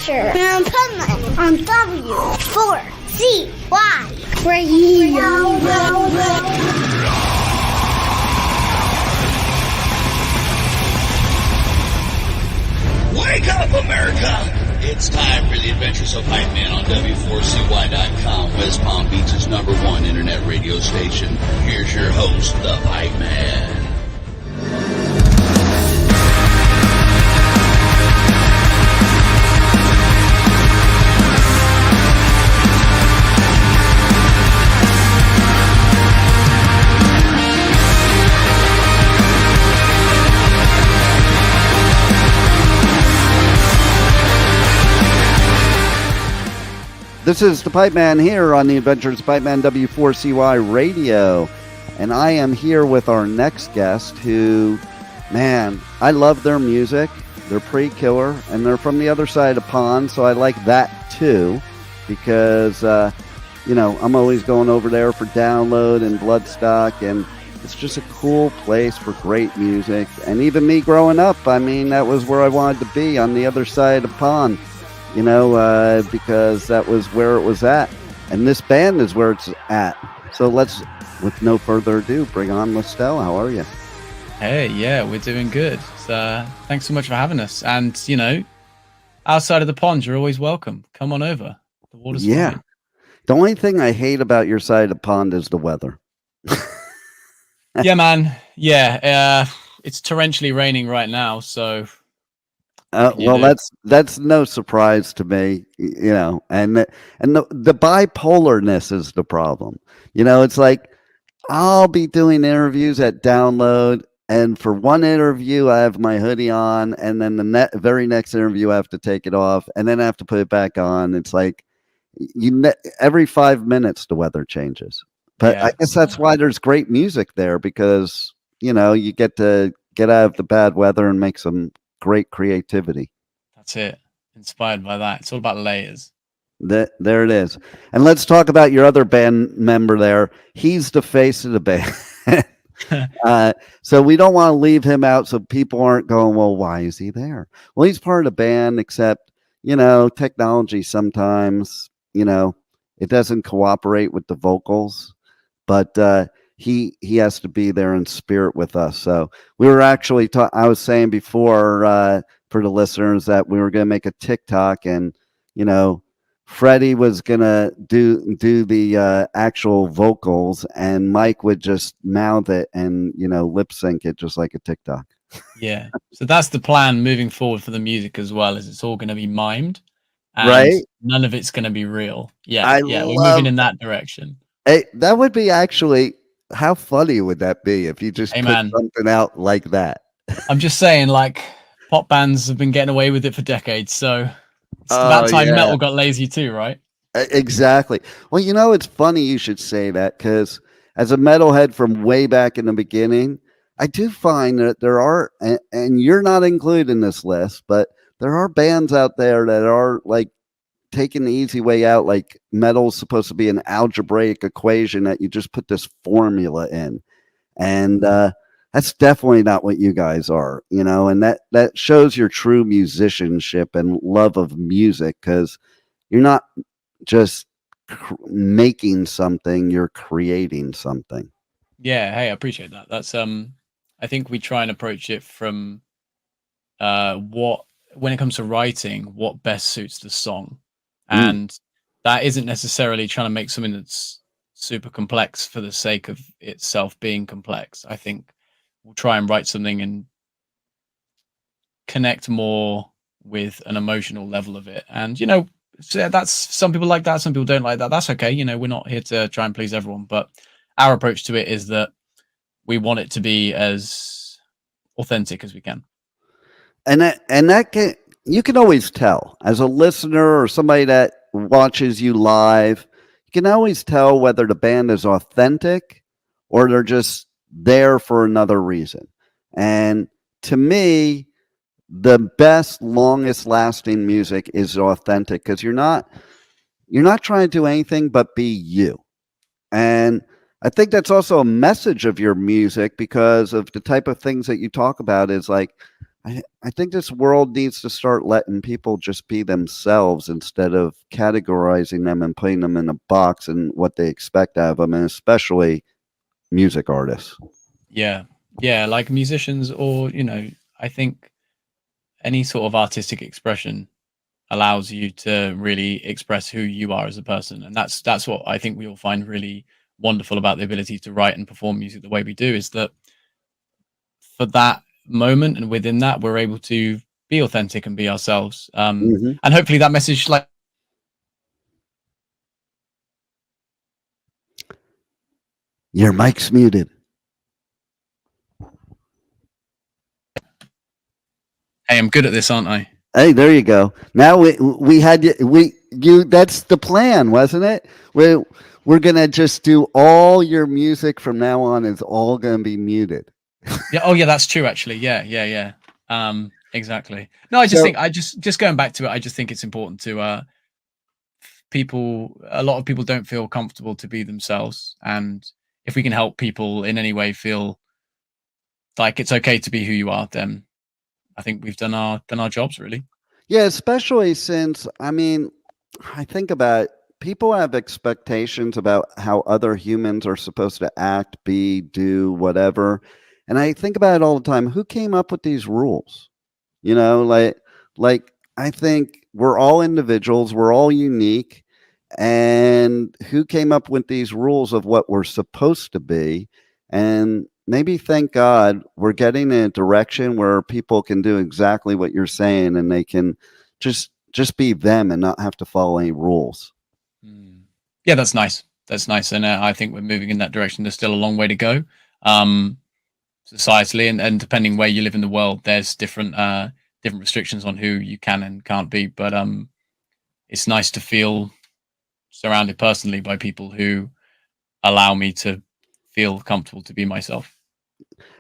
Adventure in Pipeman on W4CY Radio. Wake up, America! It's time for the Adventures of Pipeman on W4CY.com, West Palm Beach's #1 internet radio station. Here's your host, the Pipeman. This is the Pipeman here on the Adventures of Pipeman W4CY Radio, and I am here with our next guest who, man, I love their music. They're pretty killer, and they're from the other side of the pond, so I like that too, because, I'm always going over there for Download and Bloodstock, and it's just a cool place for great music. And even me growing up, I mean, that was where I wanted to be, on the other side of the pond. Because that was where it was at. And this band is where it's at. So let's, with no further ado, bring on LASTELLE. How are you? Hey, yeah, we're doing good. So, thanks so much for having us. And, outside of the pond, you're always welcome. Come on over. The water's fine. The only thing I hate about your side of the pond is the weather. Yeah, man. Yeah, it's torrentially raining right now, so... that's no surprise to me, and the bipolarness is the problem. It's like I'll be doing interviews at Download, and for one interview I have my hoodie on, and then the very next interview I have to take it off, and then I have to put it back on. It's like every 5 minutes the weather changes. But I guess that's why there's great music there, because you get to get out of the bad weather and make some great creativity. That's it. Inspired by that. It's all about layers. There it is. And let's talk about your other band member there. He's the face of the band. So we don't want to leave him out so people aren't going, well, why is he there? Well, he's part of the band, except, technology sometimes, it doesn't cooperate with the vocals. But he has to be there in spirit with us. So we were actually I was saying before for the listeners that we were going to make a TikTok, and Freddie was going to do the actual vocals, and Mike would just mouth it and lip sync it just like a TikTok. Yeah. So that's the plan moving forward for the music as well, is it's all going to be mimed, and right? None of it's going to be real. Yeah, we're moving in that direction. Hey, that would be actually. How funny would that be if you just put something out like that? I'm just saying, pop bands have been getting away with it for decades, so it's about time metal got lazy too, right? Exactly. Well, it's funny you should say that, because as a metalhead from way back in the beginning, I do find that there are, and you're not included in this list, but there are bands out there that are taking the easy way out, like metal's supposed to be an algebraic equation that you just put this formula in, and that's definitely not what you guys are, and that shows your true musicianship and love of music, because you're not just making something, you're creating something. Yeah, hey, I appreciate that. That's I think we try and approach it from when it comes to writing, what best suits the song. And that isn't necessarily trying to make something that's super complex for the sake of itself being complex. I think we'll try and write something and connect more with an emotional level of it. And, that's, some people like that, some people don't like that. That's okay. We're not here to try and please everyone, but our approach to it is that we want it to be as authentic as we can. And that can, you can always tell as a listener or somebody that watches you live, you can always tell whether the band is authentic or they're just there for another reason. And to me, the best, longest lasting music is authentic, because you're not trying to do anything but be you. And I think that's also a message of your music, because of the type of things that you talk about is like I think this world needs to start letting people just be themselves instead of categorizing them and putting them in a box and what they expect out of them, and especially music artists. Yeah. Yeah. Like musicians, or, I think any sort of artistic expression allows you to really express who you are as a person. And that's what I think we all find really wonderful about the ability to write and perform music the way we do, is that for that moment and within that, we're able to be authentic and be ourselves. Mhm. And hopefully that message, like, Your mic's muted. hey, I'm good at this, aren't I? Hey, there you go. Now we had you. That's the plan, wasn't it? We're gonna just do all your music from now on. Is all gonna be muted. Yeah. Oh, yeah, that's true. Actually, yeah. Exactly. No, I just think just going back to it, I just think it's important to a lot of people don't feel comfortable to be themselves, and if we can help people in any way feel like it's okay to be who you are, then I think we've done our jobs, really. Yeah, especially since I think about it, people have expectations about how other humans are supposed to act, be, do, whatever, and I think about it all the time. Who came up with these rules? Like I think we're all individuals, we're all unique, and who came up with these rules of what we're supposed to be? And maybe, thank God, we're getting in a direction where people can do exactly what you're saying, and they can just be them and not have to follow any rules. Yeah, that's nice. And I think we're moving in that direction. There's still a long way to go, societally, and depending where you live in the world, there's different restrictions on who you can and can't be. But it's nice to feel surrounded personally by people who allow me to feel comfortable to be myself.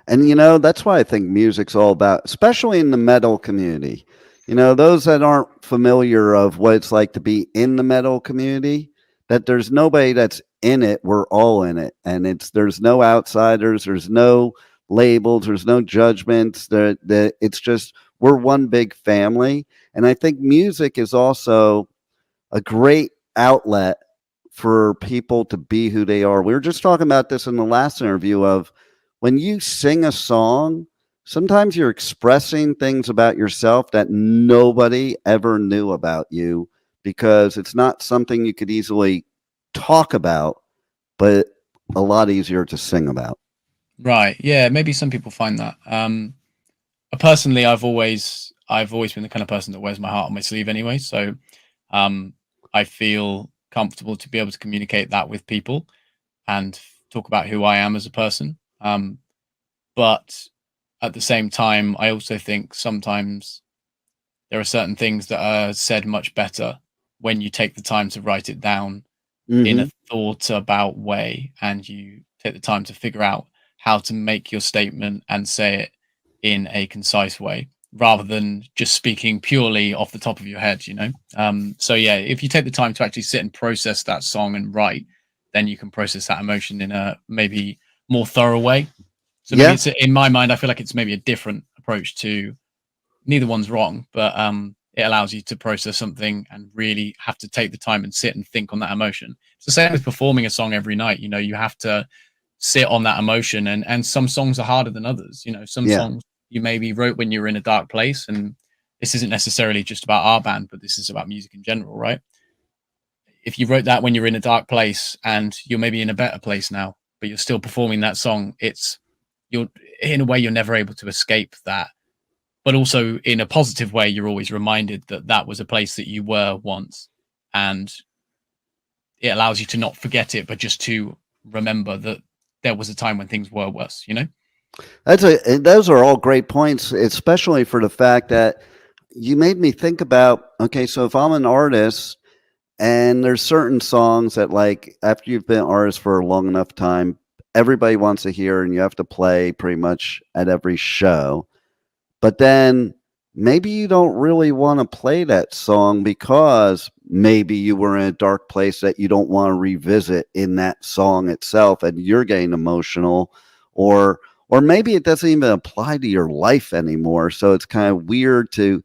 And that's why I think music's all about, especially in the metal community. Those that aren't familiar of what it's like to be in the metal community, that there's nobody that's in it. We're all in it, and there's no outsiders, there's no labels, there's no judgments. It's just we're one big family. And I think music is also a great outlet for people to be who they are. We were just talking about this in the last interview of when you sing a song, sometimes you're expressing things about yourself that nobody ever knew about you, because it's not something you could easily talk about, but a lot easier to sing about. Right. Yeah. Maybe some people find that. Personally, I've always been the kind of person that wears my heart on my sleeve anyway. So I feel comfortable to be able to communicate that with people and talk about who I am as a person. But at the same time, I also think sometimes there are certain things that are said much better when you take the time to write it down in a thought about way, and you take the time to figure out how to make your statement and say it in a concise way, rather than just speaking purely off the top of your head, So yeah, if you take the time to actually sit and process that song and write, then you can process that emotion in a maybe more thorough way. So maybe it's, in my mind, I feel like it's maybe a different approach to, neither one's wrong, but it allows you to process something and really have to take the time and sit and think on that emotion. It's the same with performing a song every night. You have to sit on that emotion, and some songs are harder than others. Some songs you maybe wrote when you were in a dark place, and this isn't necessarily just about our band, but this is about music in general, right? If you wrote that when you're in a dark place and you're maybe in a better place now, but you're still performing that song, you're in a way you're never able to escape that. But also in a positive way, you're always reminded that that was a place that you were once, and it allows you to not forget it, but just to remember that there was a time when things were worse, Those are all great points, especially for the fact that you made me think about, okay, so if I'm an artist and there's certain songs that, like, after you've been an artist for a long enough time, everybody wants to hear and you have to play pretty much at every show. But then maybe you don't really want to play that song because maybe you were in a dark place that you don't want to revisit in that song itself, and you're getting emotional, or or maybe it doesn't even apply to your life anymore. So it's kind of weird to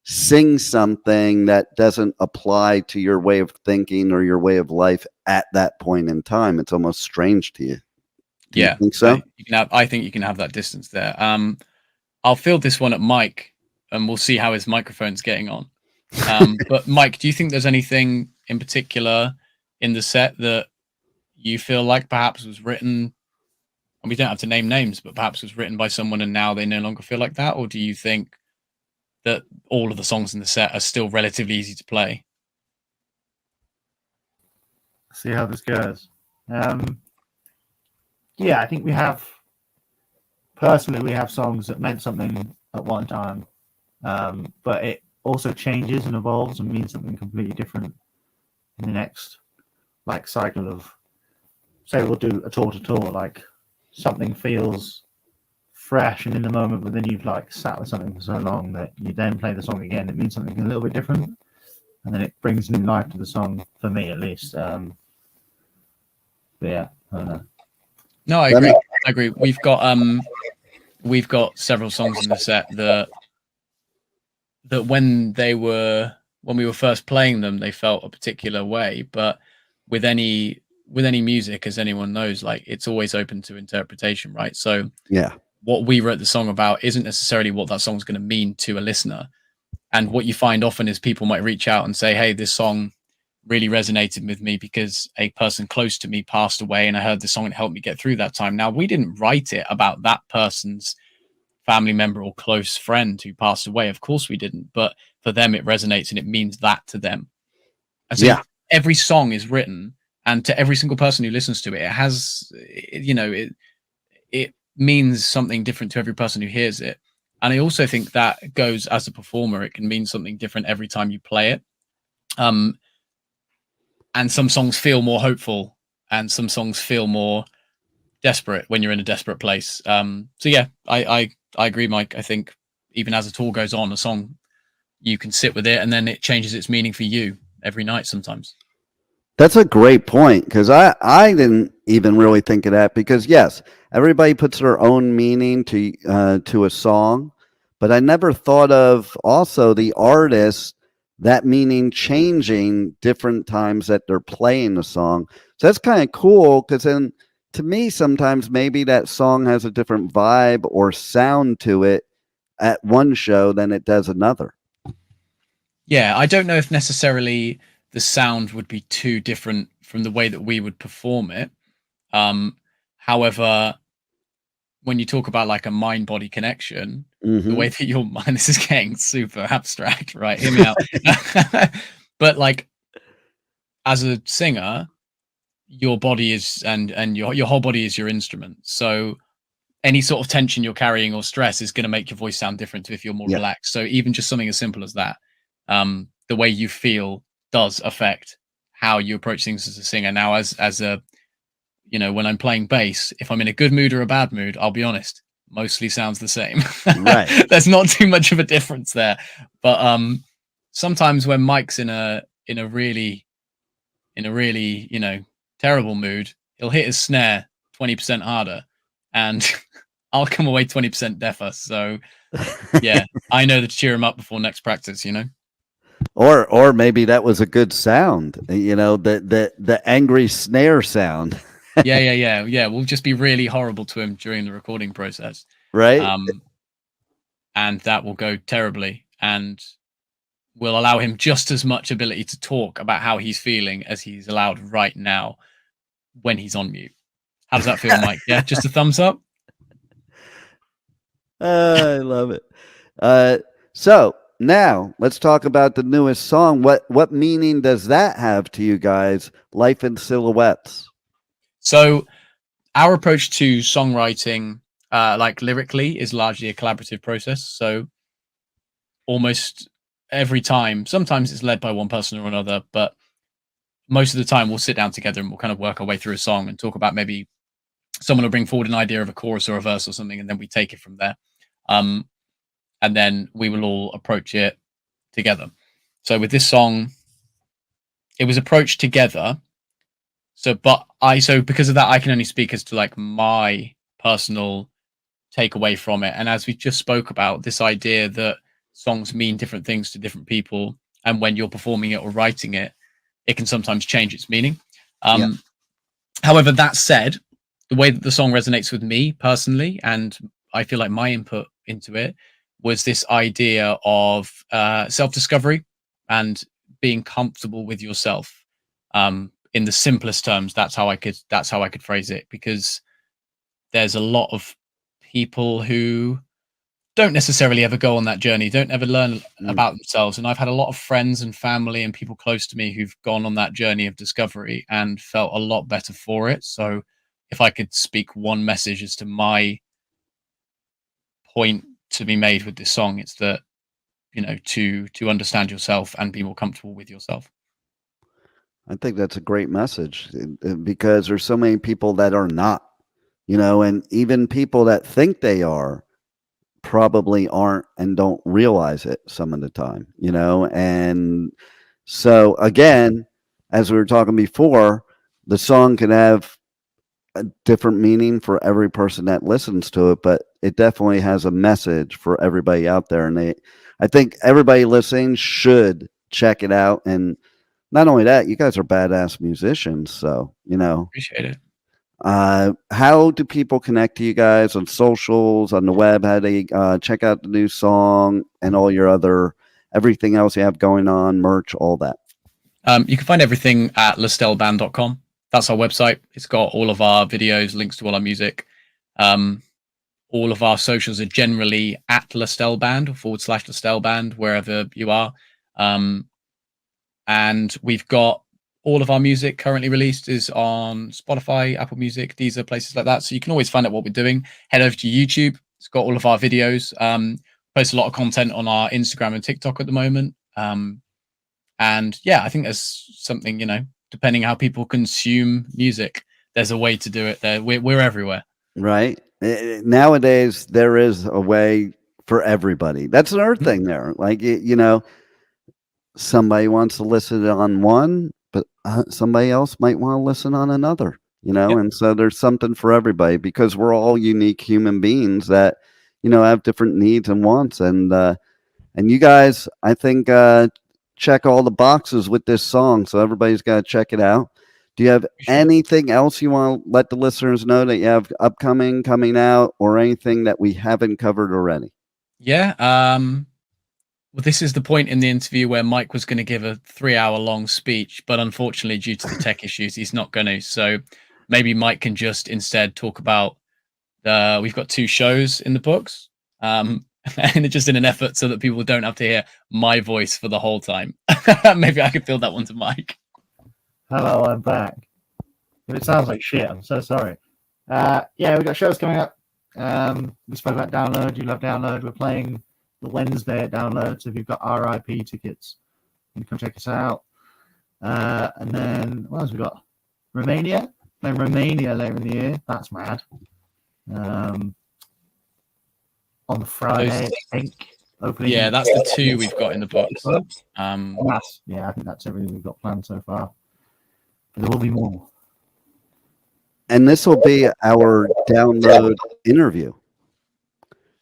sing something that doesn't apply to your way of thinking or your way of life at that point in time. It's almost strange to you. Do you think so? I think you can have that distance there. I'll field this one at Mike, and we'll see how his microphone's getting on. But Mike, do you think there's anything in particular in the set that you feel like perhaps was written, and we don't have to name names, but perhaps was written by someone and now they no longer feel like that? Or do you think that all of the songs in the set are still relatively easy to play? See how this goes. Yeah, I think we have songs that meant something at one time, but it also changes and evolves and means something completely different in the next cycle of, say we'll do a tour to tour, like something feels fresh and in the moment, but then you've sat with something for so long that you then play the song again, it means something a little bit different, and then it brings new life to the song, for me at least. But yeah, I don't know. No, I agree. We've got several songs in the set that when we were first playing them, they felt a particular way. But with any music, as anyone knows, it's always open to interpretation, right? So yeah, what we wrote the song about isn't necessarily what that song's going to mean to a listener. And what you find often is people might reach out and say, hey, this song really resonated with me because a person close to me passed away and I heard the song and it helped me get through that time. Now, we didn't write it about that person's family member or close friend who passed away. Of course we didn't, but for them it resonates and it means that to them. And so every song is written, and to every single person who listens to it, it has, it means something different to every person who hears it. And I also think that goes as a performer, it can mean something different every time you play it. And some songs feel more hopeful and some songs feel more desperate when you're in a desperate place. So yeah, I agree, Mike. I think even as a tour goes on, a song, you can sit with it and then it changes its meaning for you every night sometimes. That's a great point, because I didn't even really think of that, because yes, everybody puts their own meaning to a song, but I never thought of also the artist, that meaning changing different times that they're playing the song. So that's kind of cool, because then to me sometimes maybe that song has a different vibe or sound to it at one show than it does another. Yeah, I don't know if necessarily the sound would be too different from the way that we would perform it. However, when you talk about a mind-body connection, the way that your mind, this is getting super abstract, right? Hear me out. But as a singer, your body is, and your whole body is your instrument. So any sort of tension you're carrying or stress is going to make your voice sound different to if you're more relaxed. So even just something as simple as that, the way you feel does affect how you approach things as a singer. Now, as a, when I'm playing bass, if I'm in a good mood or a bad mood, I'll be honest, mostly sounds the same. Right. There's not too much of a difference there. But sometimes when Mike's in a really, terrible mood, he'll hit his snare 20% harder and I'll come away 20% deafer. So yeah, I know to cheer him up before next practice, Or maybe that was a good sound, the angry snare sound. Yeah. We'll just be really horrible to him during the recording process. Right. And that will go terribly, and will allow him just as much ability to talk about how he's feeling as he's allowed right now when he's on mute. How does that feel, Mike? Yeah, just a thumbs up. I love it. So now let's talk about the newest song. What meaning does that have to you guys? Life in Silhouettes. So our approach to songwriting, lyrically, is largely a collaborative process. So almost every time, sometimes it's led by one person or another, but most of the time we'll sit down together and we'll kind of work our way through a song and talk about, maybe someone will bring forward an idea of a chorus or a verse or something, and then we take it from there. And then we will all approach it together. So with this song, it was approached together. So because of that, I can only speak as to my personal take away from it. And as we just spoke about, this idea that songs mean different things to different people, and when you're performing it or writing it, it can sometimes change its meaning. However, that said, the way that the song resonates with me personally, and I feel like my input into it, was this idea of self-discovery and being comfortable with yourself. In the simplest terms, that's how I could phrase it, because there's a lot of people who don't necessarily ever go on that journey, don't ever learn about themselves. And I've had a lot of friends and family and people close to me who've gone on that journey of discovery and felt a lot better for it. So if I could speak one message as to my point to be made with this song, it's that, you know, to understand yourself and be more comfortable with yourself. I think that's a great message, because there's so many people that are not, you know, and even people that think they are probably aren't and don't realize it some of the time, you know. And so again, as we were talking before, the song can have a different meaning for every person that listens to it, but it definitely has a message for everybody out there. And I think everybody listening should check it out. And not only that, you guys are badass musicians, so, you know, Appreciate it. how do people connect to you guys on socials, on the web? How do they check out the new song and all your other, everything else you have going on, merch, all that? You can find everything at LASTELLEBand.com. That's our website. It's got all of our videos, links to all our music. All of our socials are generally at LASTELLEBand or /LASTELLEBand, wherever you are. And we've got all of our music currently released is on Spotify, Apple Music, Deezer, places like that. So you can always find out what we're doing. Head over to YouTube. It's got all of our videos. Post a lot of content on our Instagram and TikTok at the moment. And yeah, I think there's something, you know, depending how people consume music, there's a way to do it there. We're everywhere. Right. Nowadays, there is a way for everybody. That's another thing there. Like, you know, somebody wants to listen on one, but somebody else might want to listen on another, you know. Yep. And so there's something for everybody, because we're all unique human beings that, you know, have different needs and wants. And you guys, I think, check all the boxes with this song, so everybody's got to check it out. Do you have anything else you want to let the listeners know that you have upcoming, coming out, or anything that we haven't covered already? Yeah. Well, this is the point in the interview where Mike was going to give a 3-hour-long speech, but unfortunately, due to the tech issues, he's not going to. So maybe Mike can just instead talk about we've got 2 shows in the books, and just in an effort so that people don't have to hear my voice for the whole time. Maybe I could fill that one to Mike. Hello, I'm back. If it sounds like shit, I'm so sorry. Yeah, we've got shows coming up. We spoke about Download. You love Download. We're playing the Wednesday at Download, so if you've got RIP tickets, you can come check us out. And then, what else we got? Romania. Playing Romania later in the year. That's mad. On the Friday, I think. Opening. Yeah, that's the 2 we've got in the books. Yeah, I think that's everything we've got planned so far. But there will be more. And this will be our Download interview.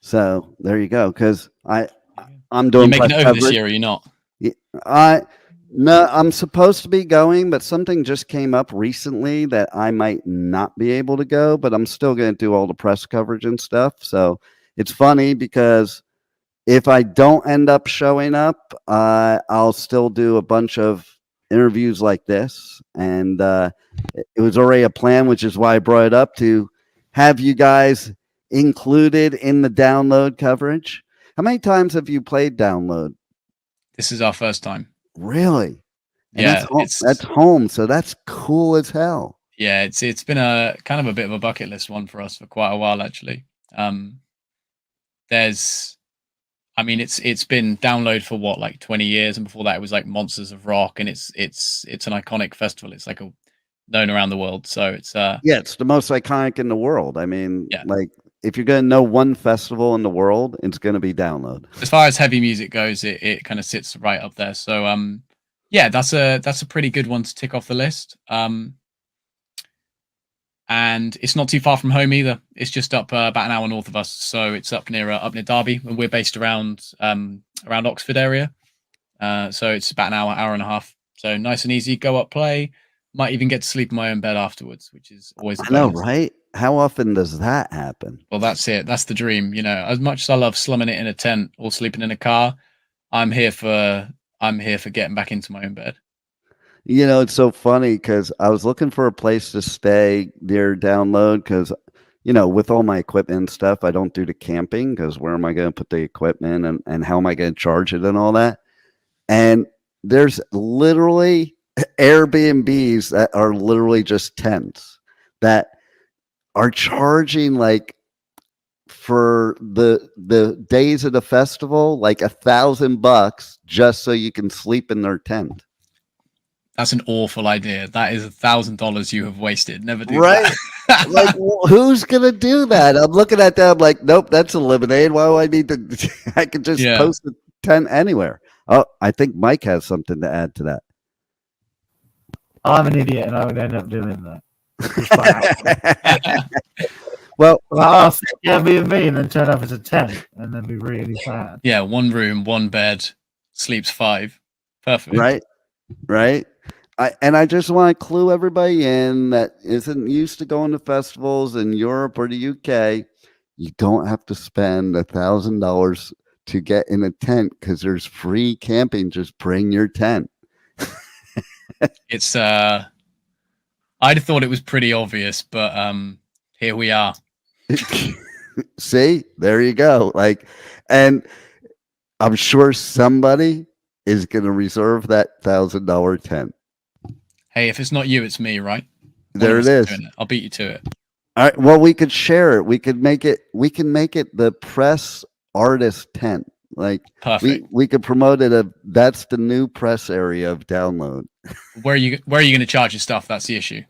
So there you go. Because I'm doing. You're making it over this year, or you're not? No, I'm supposed to be going, but something just came up recently that I might not be able to go. But I'm still going to do all the press coverage and stuff. So it's funny because if I don't end up showing up, I'll still do a bunch of interviews like this. And it was already a plan, which is why I brought it up, to have you guys included in the Download coverage. How many times have you played Download? This is our first time. Really? And Yeah, that's home. So that's cool as hell. Yeah, it's been a kind of a bit of a bucket list one for us for quite a while, actually. It's been Download for what, like 20 years, and before that it was like Monsters of Rock, and it's an iconic festival. It's like known around the world. So it's it's the most iconic in the world. I mean, yeah. Like if you're going to know one festival in the world, it's going to be Download. As far as heavy music goes, it kind of sits right up there. So yeah, that's a pretty good one to tick off the list. And and it's not too far from home either. It's just up about an hour north of us, so it's up near Derby, and we're based around Oxford area. So it's about an hour and a half. So nice and easy. Go up, play. Might even get to sleep in my own bed afterwards, which is always a I know, bonus. right? How often does that happen? Well, that's it. That's the dream. You know, as much as I love slumming it in a tent or sleeping in a car, I'm here for getting back into my own bed. You know, it's so funny because I was looking for a place to stay near Download because, you know, with all my equipment and stuff, I don't do the camping because where am I going to put the equipment and how am I going to charge it and all that? And there's literally Airbnbs that are literally just tents that are charging like for the days of the festival, like $1,000 just so you can sleep in their tent. That's an awful idea. That is $1,000 you have wasted. Never do Right? that. Like, who's gonna do that? I'm looking at that. I'm like, nope, that's eliminated. Why do I need to? I could just post a tent anywhere. Oh, I think Mike has something to add to that. I'm an idiot, and I would end up doing that. Well, I'll say Airbnb and then turn up as a tent, and then be really sad. Yeah, one room, one bed, sleeps 5. Perfect. Right. I just want to clue everybody in that isn't used to going to festivals in Europe or the UK. You don't have to spend $1,000 to get in a tent because there's free camping. Just bring your tent. It's I'd have thought it was pretty obvious, but here we are. See, there you go. Like, and I'm sure somebody is going to reserve that $1,000 tent. Hey, if it's not you, it's me, right? There it is. I'll beat you to it. All right. Well, we could share it. We can make it the press artist tent. Like, perfect. We could promote it. That's the new press area of Download. Where are you going to charge your stuff? That's the issue.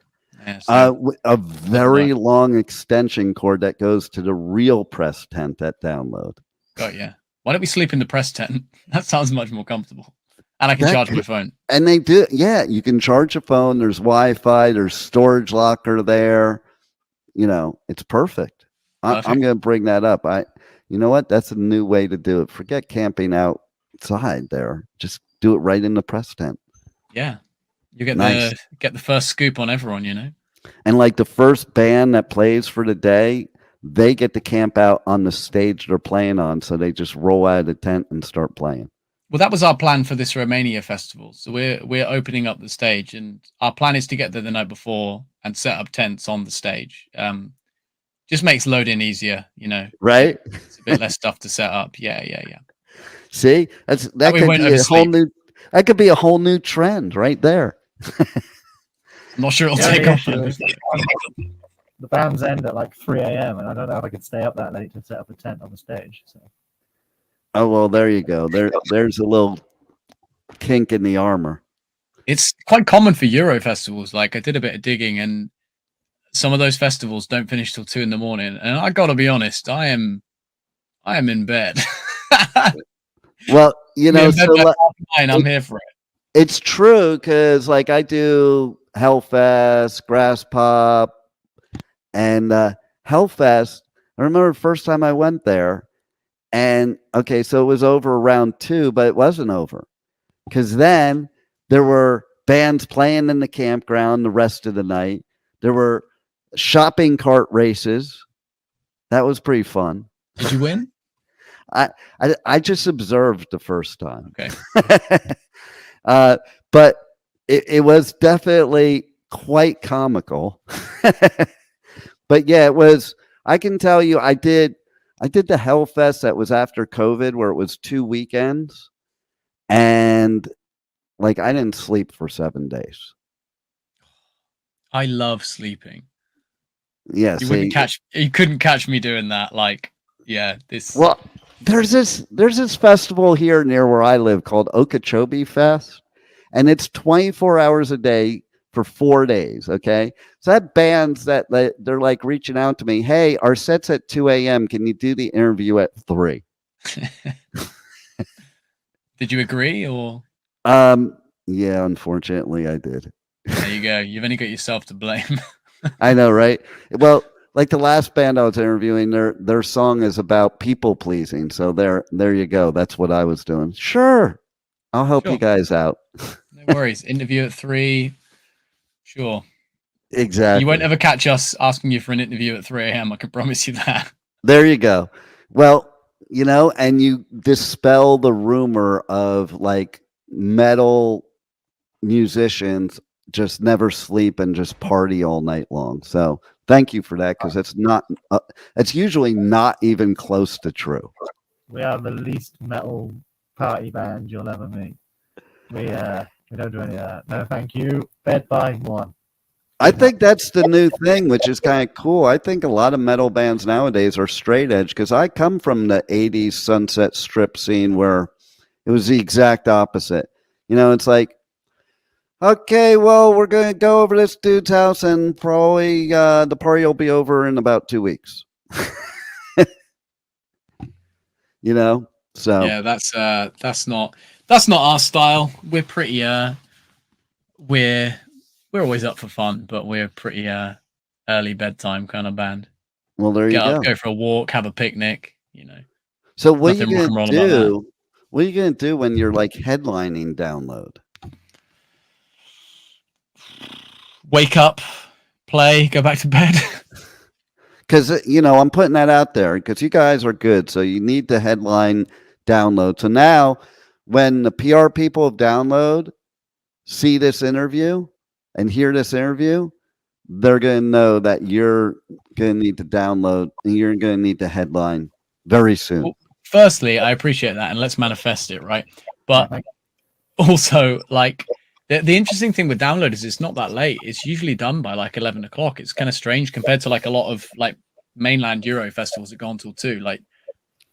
Yeah, so a very long extension cord that goes to the real press tent at Download. Got you. Why don't we sleep in the press tent? That sounds much more comfortable. And I can charge my phone. And they do. Yeah, you can charge a phone. There's Wi-Fi. There's storage locker there. You know, it's perfect. I'm going to bring that up. You know what? That's a new way to do it. Forget camping outside there. Just do it right in the press tent. Yeah. You get the first scoop on everyone, you know? And like the first band that plays for the day, they get to camp out on the stage they're playing on. So they just roll out of the tent and start playing. Well, that was our plan for this Romania festival. So we're opening up the stage, and our plan is to get there the night before and set up tents on the stage. Just makes loading easier, you know. Right? It's a bit less stuff to set up. Yeah. See, that could be a whole new trend right there. I'm not sure it'll take off. The bands end at like 3 a.m. and I don't know if I could stay up that late to set up a tent on the stage. So. Oh well, there you go. There's a little kink in the armor. It's quite common for Euro festivals. Like I did a bit of digging, and some of those festivals don't finish till 2 a.m. And I gotta be honest, I am in bed. Well, you know, I'm here for it. It's true because like I do Hellfest, Grass Pop, and Hellfest. I remember the first time I went there. And okay, so it was over around 2, but it wasn't over because then there were bands playing in the campground the rest of the night. There were shopping cart races. That was pretty fun. Did you win? I just observed the first time. Okay. But it was definitely quite comical. But yeah, it was. I can tell you, I did the Hellfest that was after COVID where it was 2 weekends and like I didn't sleep for 7 days. I love sleeping. Yeah. You couldn't catch me doing that. Like, yeah, well, there's this festival here near where I live called Okeechobee Fest, and it's 24 hours a day for 4 days. Okay. So I have bands that they're like reaching out to me. Hey, our set's at 2 a.m. Can you do the interview at 3? Did you agree or? Yeah, unfortunately I did. There you go. You've only got yourself to blame. I know, right? Well, like the last band I was interviewing, their song is about people pleasing. So there you go. That's what I was doing. Sure, I'll help you guys out. No worries. Interview at 3. Sure. Exactly. You won't ever catch us asking you for an interview at 3 a.m. I can promise you that. There you go. Well, and you dispel the rumor of like metal musicians just never sleep and just party all night long. So thank you for that, because it's usually not even close to true. We are the least metal party band you'll ever meet. We don't do any of that. No, thank you. Bed by one. I think that's the new thing, which is kind of cool. I think a lot of metal bands nowadays are straight edge, because I come from the 80s Sunset Strip scene where it was the exact opposite. It's like, okay, well, we're going to go over this dude's house and probably the party will be over in about 2 weeks. So yeah, that's not our style. We're pretty we're always up for fun, but we're pretty early bedtime kind of band. Well, there you go. Go for a walk, have a picnic, So what are you going to do? What are you going to do when you're like headlining Download? Wake up, play, go back to bed. Because, I'm putting that out there because you guys are good. So you need to headline Download. So now when the PR people of Download see this interview and hear this interview, they're going to know that you're going to need to download and you're going to need to headline very soon. Well, firstly, I appreciate that. And let's manifest it, right? But also, like, the interesting thing with Download is it's not that late. It's usually done by like 11 o'clock. It's kind of strange compared to like a lot of like mainland Euro festivals that go on till 2. Like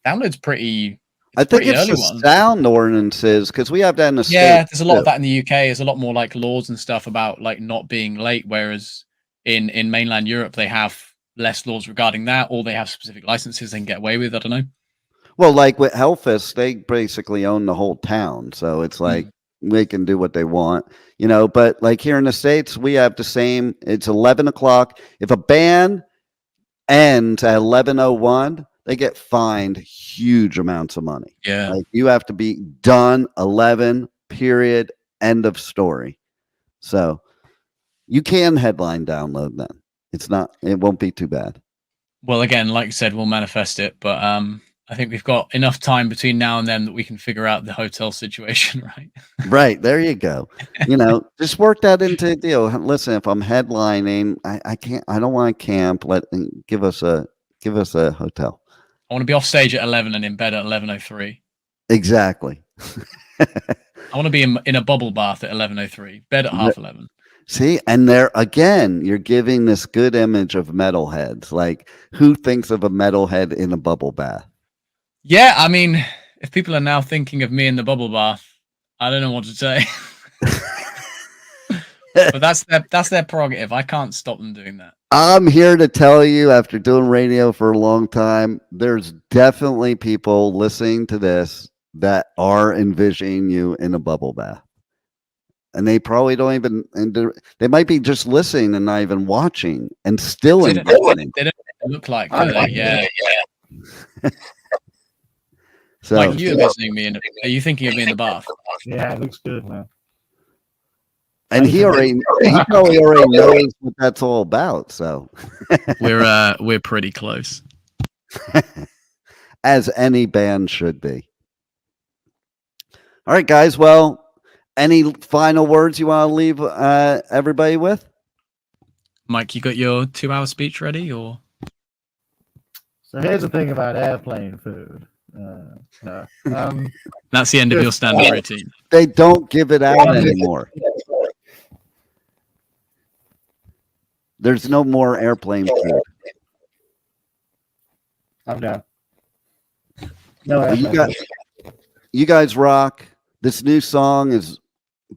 Download's pretty. I think it's the sound ordinances, because we have that in the States. There's a lot of that in the UK. There's a lot more like laws and stuff about like not being late, whereas in mainland Europe they have less laws regarding that, or they have specific licenses they can get away with. I don't know. Well, like with Hellfest, they basically own the whole town, so it's like they can do what they want, But like here in the States, we have the same. It's 11 o'clock. If a band ends at 11:01. They get fined huge amounts of money. Yeah. Like you have to be done 11, period, end of story. So you can headline Download then. It won't be too bad. Well, again, like you said, we'll manifest it, but I think we've got enough time between now and then that we can figure out the hotel situation, right? Right. There you go. Just work that into a deal. Listen, if I'm headlining, I don't want to camp. Give us a hotel. I want to be off stage at 11 and in bed at 11:03. Exactly. I want to be in a bubble bath at 11:03, bed at 11:30. See, and there again, you're giving this good image of metalheads. Like, who thinks of a metalhead in a bubble bath? Yeah, I mean, if people are now thinking of me in the bubble bath, I don't know what to say. But that's their prerogative. I can't stop them doing that. I'm here to tell you, after doing radio for a long time, there's definitely people listening to this that are envisioning you in a bubble bath. And they probably don't even, they might be just listening and not even watching and still envisioning. They don't look like, do they? Yeah. So, like you envisioning me are you thinking of me in the bath? Yeah, it looks good, man. And he probably already knows what that's all about. So we're pretty close, as any band should be. All right, guys. Well, any final words you want to leave everybody with? Mike, you got your 2-hour speech ready, or? So here's the thing about airplane food. No. That's the end of your standard routine. They don't give it out anymore. There's no more airplane food. I'm down. No, well, you guys rock. This new song is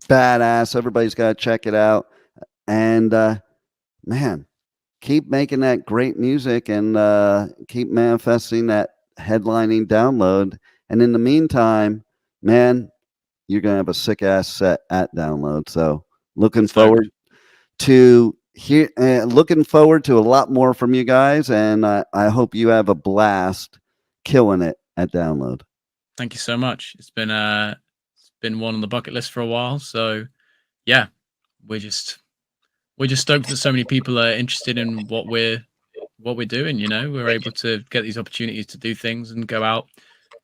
badass. Everybody's got to check it out. And man, keep making that great music and keep manifesting that headlining Download. And in the meantime, man, you're gonna have a sick ass set at Download. So looking forward to here, looking forward to a lot more from you guys, and I hope you have a blast killing it at Download. Thank you so much. It's been one on the bucket list for a while. So yeah, we're just stoked that so many people are interested in what we're doing. You know, we're able to get these opportunities to do things and go out,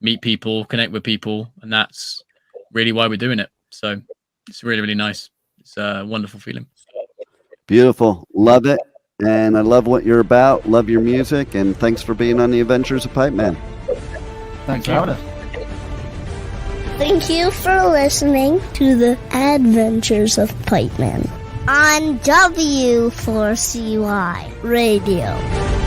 meet people, connect with people, and that's really why we're doing it. So it's really, really nice. It's a wonderful feeling. Beautiful. Love it. And I love what you're about. Love your music. And thanks for being on the Adventures of Pipeman. Thanks for having us. Thank you for listening to the Adventures of Pipeman on W4CY Radio.